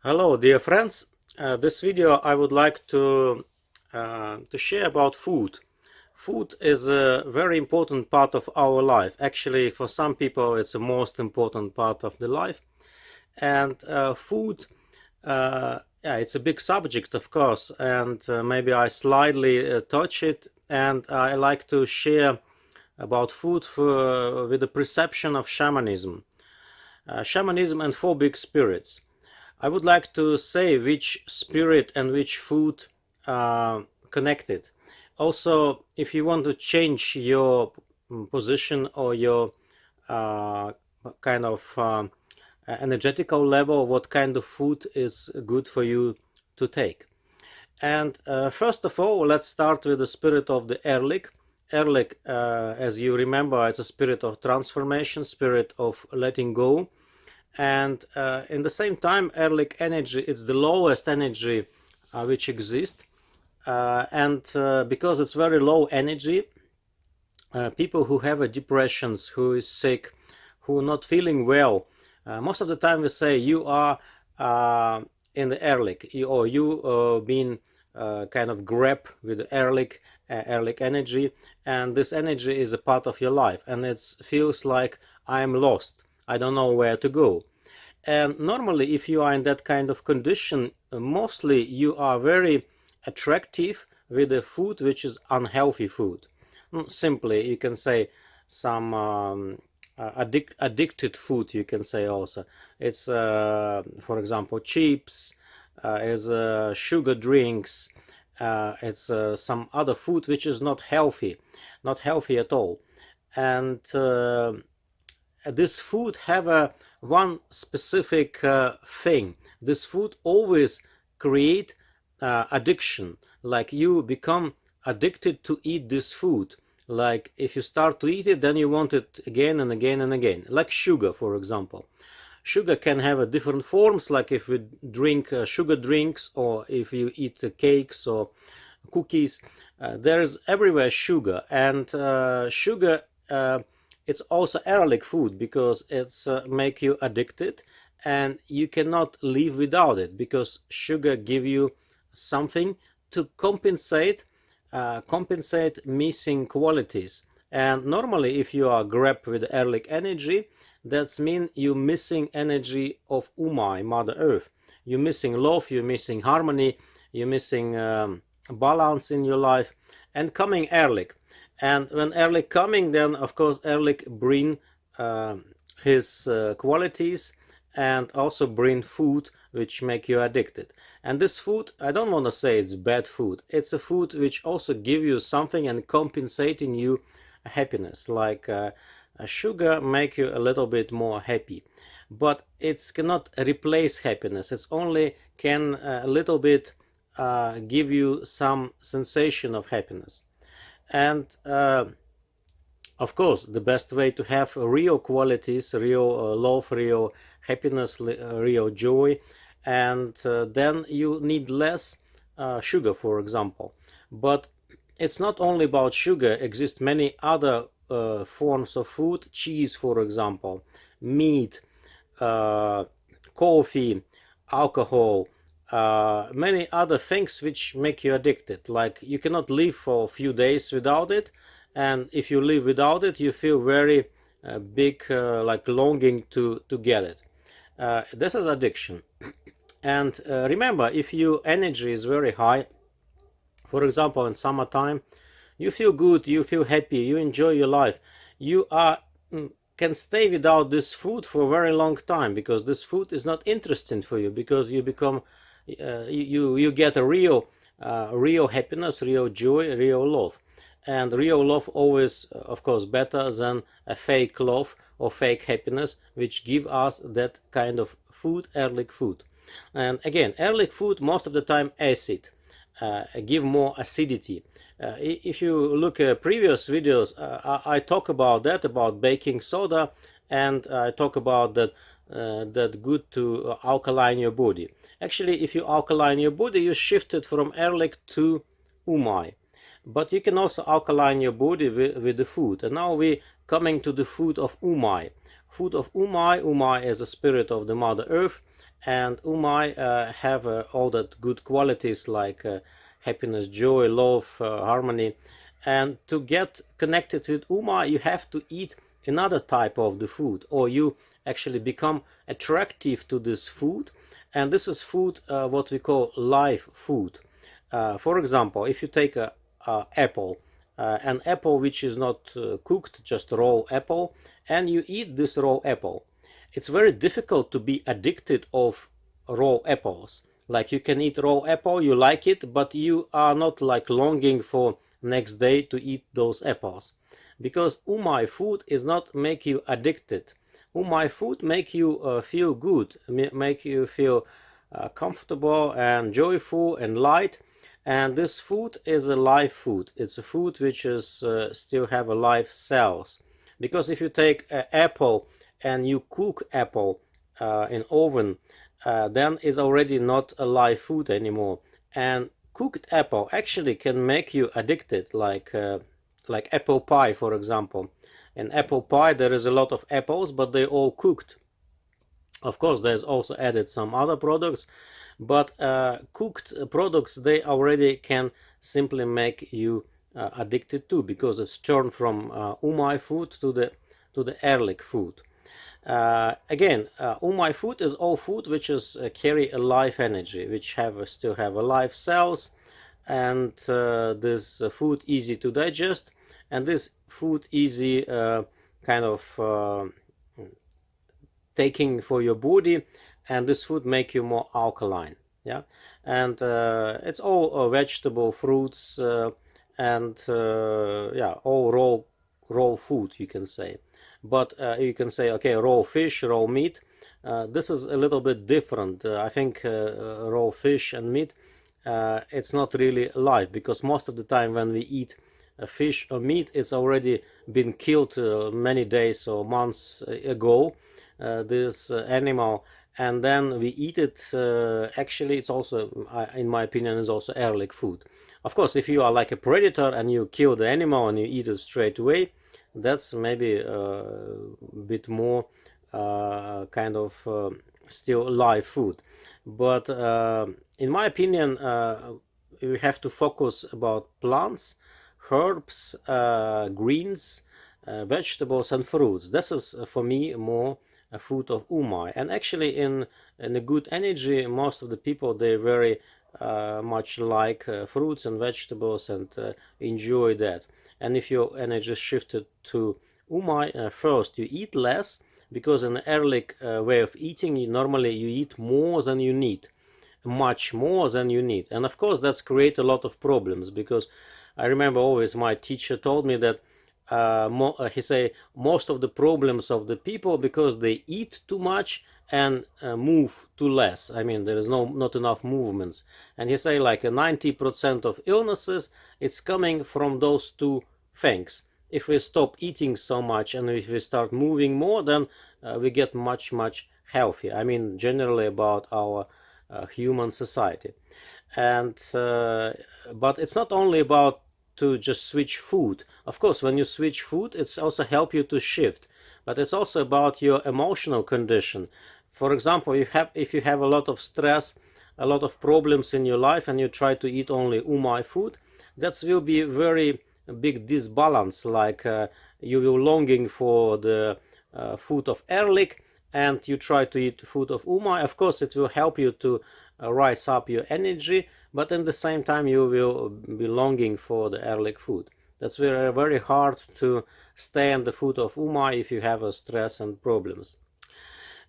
Hello, dear friends. This video I would like to share about food. Food is a very important part of our life. Actually, for some people, it's the most important part of the life. And food, yeah, it's a big subject, of course. And maybe I slightly touch it. And I like to share about food with the perception of shamanism. Shamanism and four big spirits. I would like to say which spirit and which food connected. Also, if you want to change your position or your uh, kind of energetical level, what kind of food is good for you to take. And first of all, let's start with the spirit of the Erlic. Erlic, as you remember, it's a spirit of transformation, spirit of letting go, and in the same time Erlic energy is the lowest energy which exists, and because it's very low energy, people who have a depressions, who is sick, who are not feeling well, most of the time we say you are in the Erlic, or you been kind of grab with Erlic, Erlic energy, and this energy is a part of your life, and it feels like I'm lost, I don't know where to go. And normally, if you are in that kind of condition, mostly you are very attractive with a food which is unhealthy food. Simply, you can say some addicted food, you can say also. It's, for example, chips, is sugar drinks, it's some other food which is not healthy at all. And this food have a one specific thing. This food always create addiction, like you become addicted to eat this food. Like if you start to eat it, then you want it again and again and again, like sugar, for example. Sugar can have a different forms, like if we drink sugar drinks, or if you eat cakes or cookies, there's everywhere sugar. And sugar, it's also Erlic food, because it's make you addicted, and you cannot live without it, because sugar give you something to compensate missing qualities. And normally, if you are grabbed with Erlic energy, that's mean you missing energy of UMAI, Mother Earth. You're missing love, you're missing harmony, you're missing balance in your life. And coming Erlic, and when Erlic coming, then of course Erlic bring uh, his qualities, and also bring food which make you addicted. And this food, I don't want to say it's bad food, it's a food which also give you something and compensating you happiness, like sugar make you a little bit more happy, but it cannot replace happiness. It's only can a little bit give you some sensation of happiness. And of course, the best way to have real qualities, real love, real happiness, real joy, and then you need less sugar, for example. But it's not only about sugar. Exist many other forms of food, cheese, for example, meat, uh, coffee, alcohol, many other things which make you addicted. Like you cannot live for a few days without it, and if you live without it, you feel very big, like longing to get it. This is addiction. And remember, if your energy is very high, for example, in summertime, you feel good, you feel happy, you enjoy your life, you are can stay without this food for a very long time, because this food is not interesting for you, because you become you get a real happiness, real joy, real love. And real love always, of course, better than a fake love or fake happiness, which give us that kind of food, Erlic food. And again, Erlic food most of the time acid, give more acidity. If you look at previous videos, I talk about that, about baking soda, and I talk about that that good to alkaline your body. Actually, if you alkaline your body, you shift it from Erlic to UMAI. But you can also alkaline your body with the food. And now we coming to the food of UMAI. Food of UMAI. UMAI is the spirit of the Mother Earth, and UMAI have all that good qualities like happiness, joy, love, harmony. And to get connected with UMAI, you have to eat another type of the food, or you actually become attractive to this food. And this is food what we call live food. For example, if you take a apple, an apple which is not cooked, just raw apple, and you eat this raw apple, it's very difficult to be addicted of raw apples. Like you can eat raw apple, you like it, but you are not like longing for next day to eat those apples, because umai food is not make you addicted. Umai food make you feel good, make you feel comfortable and joyful and light. And this food is a live food. It's a food which is still have a live cells. Because if you take an apple and you cook apple in oven, then is already not a live food anymore. And cooked apple actually can make you addicted, like apple pie, for example. In apple pie there is a lot of apples, but they all cooked. Of course, there's also added some other products, but cooked products, they already can simply make you addicted to, because it's turned from umai food to the Erlic food. Again, umai food is all food which is carry a life energy, which still have a life cells, and this food easy to digest, and this food easy kind of taking for your body, and this food make you more alkaline. Yeah, and it's all vegetable, fruits, and yeah, all raw food, you can say. But you can say, okay, raw fish, raw meat. This is a little bit different. I think raw fish and meat, it's not really live, because most of the time when we eat fish or meat, it's already been killed many days or months ago, this animal, and then we eat it. Actually, it's also, in my opinion, is also Erlic food. Of course, if you are like a predator and you kill the animal and you eat it straight away, that's maybe a bit more kind of still live food. But in my opinion, we have to focus about plants, herbs, greens, vegetables, and fruits. This is for me more a food of umai. And actually, in a good energy, most of the people, they very much like fruits and vegetables, and enjoy that. And if your energy is shifted to umai, first you eat less, because in the Erlic way of eating, normally you eat more than you need, much more than you need. And of course that's create a lot of problems, because I remember always my teacher told me that he say most of the problems of the people because they eat too much and move too less. I mean, there is not enough movements. And he say like 90% of illnesses, it's coming from those two things. If we stop eating so much and if we start moving more, then we get much healthier. I mean, generally about our human society. And but it's not only about to just switch food. Of course, when you switch food, it's also help you to shift, but it's also about your emotional condition. For example, if you have a lot of stress, a lot of problems in your life, and you try to eat only umai food, that will be very big disbalance. Like you will longing for the food of Erlic, and you try to eat food of umai. Of course, it will help you to rise up your energy, but at the same time you will be longing for the Erlic food. That's very hard to stay on the food of umai if you have a stress and problems.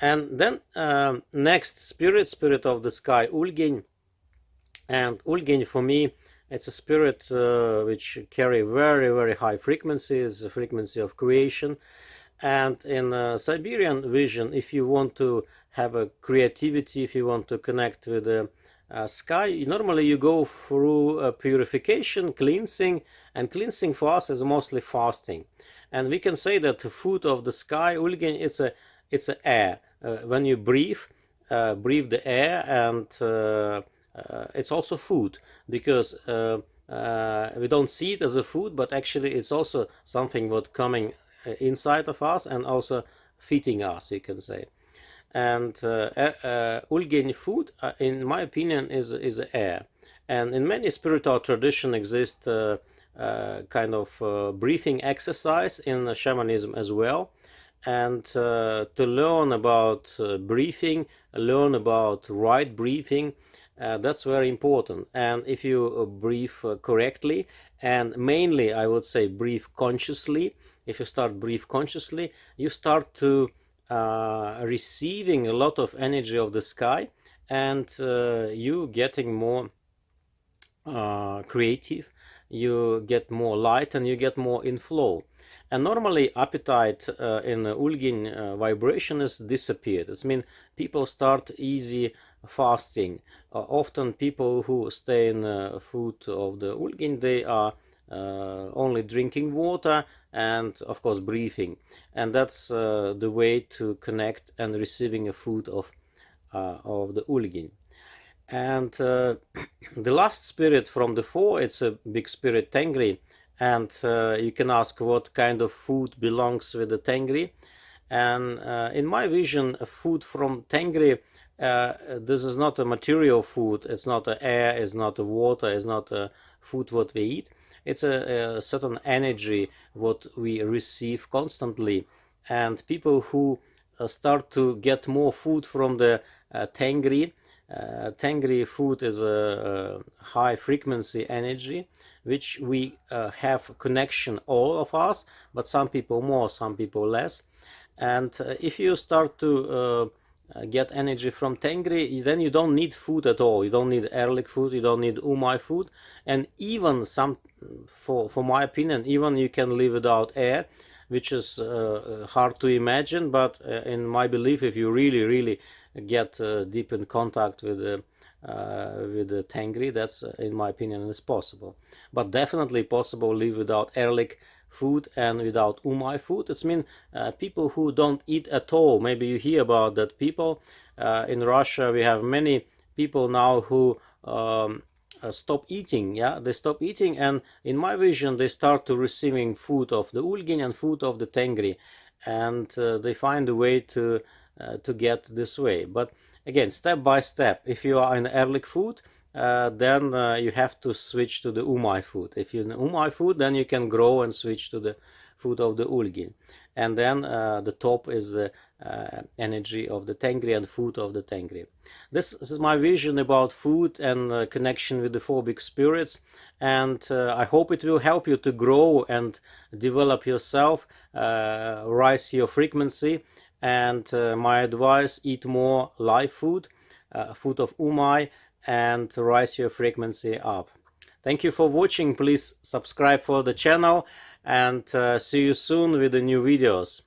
And then next spirit of the sky, Ulgin. And Ulgin, for me, it's a spirit which carry very high frequencies, the frequency of creation. And in Siberian vision, if you want to have a creativity, if you want to connect with the sky, normally you go through purification, cleansing, and cleansing for us is mostly fasting. And we can say that the food of the sky, Ulgin, it's a air. When you breathe the air, and it's also food, because we don't see it as a food, but actually it's also something what coming inside of us and also feeding us, you can say. and Ulgin food, in my opinion, is air. And in many spiritual traditions exist kind of breathing exercise in shamanism as well. And to learn about breathing, learn about right breathing, that's very important. And if you breathe correctly, and mainly I would say breathe consciously, if you start breathe consciously, you start to receiving a lot of energy of the sky, and you getting more creative, you get more light, and you get more inflow. And normally appetite in Ulgin vibration is disappeared. It means people start easy fasting. Often people who stay in food of the Ulgin, they are only drinking water and of course breathing, and that's the way to connect and receiving a food of the Ulgin. And the last spirit from the four, it's a big spirit Tengri, and you can ask what kind of food belongs with the Tengri. And in my vision, food from Tengri, this is not a material food, it's not a air, it's not a water, it's not a food what we eat. It's a certain energy what we receive constantly. And people who start to get more food from the Tengri, Tengri food is a high frequency energy which we have connection, all of us, but some people more, some people less. And if you start to get energy from Tengri, then you don't need food at all. You don't need Erlic food, you don't need UMAI food, and even some, for my opinion, even you can live without air, which is hard to imagine. But in my belief, if you really get deep in contact with the Tengri, that's in my opinion is possible. But definitely possible live without Erlic food and without UMAI food. It's mean people who don't eat at all. Maybe you hear about that people in Russia. We have many people now who stop eating. Yeah, they stop eating, and in my vision, they start to receiving food of the Ulgin and food of the Tengri, and they find a way to get this way. But again, step by step. If you are in Erlik food, then you have to switch to the UMAI food. If you're in UMAI food, then you can grow and switch to the food of the Ulgin. And then the top is the energy of the Tengri and food of the Tengri. This is my vision about food and connection with the four big spirits. And I hope it will help you to grow and develop yourself, rise your frequency. And my advice, eat more live food, food of UMAI, and rise your frequency up. Thank you for watching. Please subscribe for the channel, and see you soon with the new videos.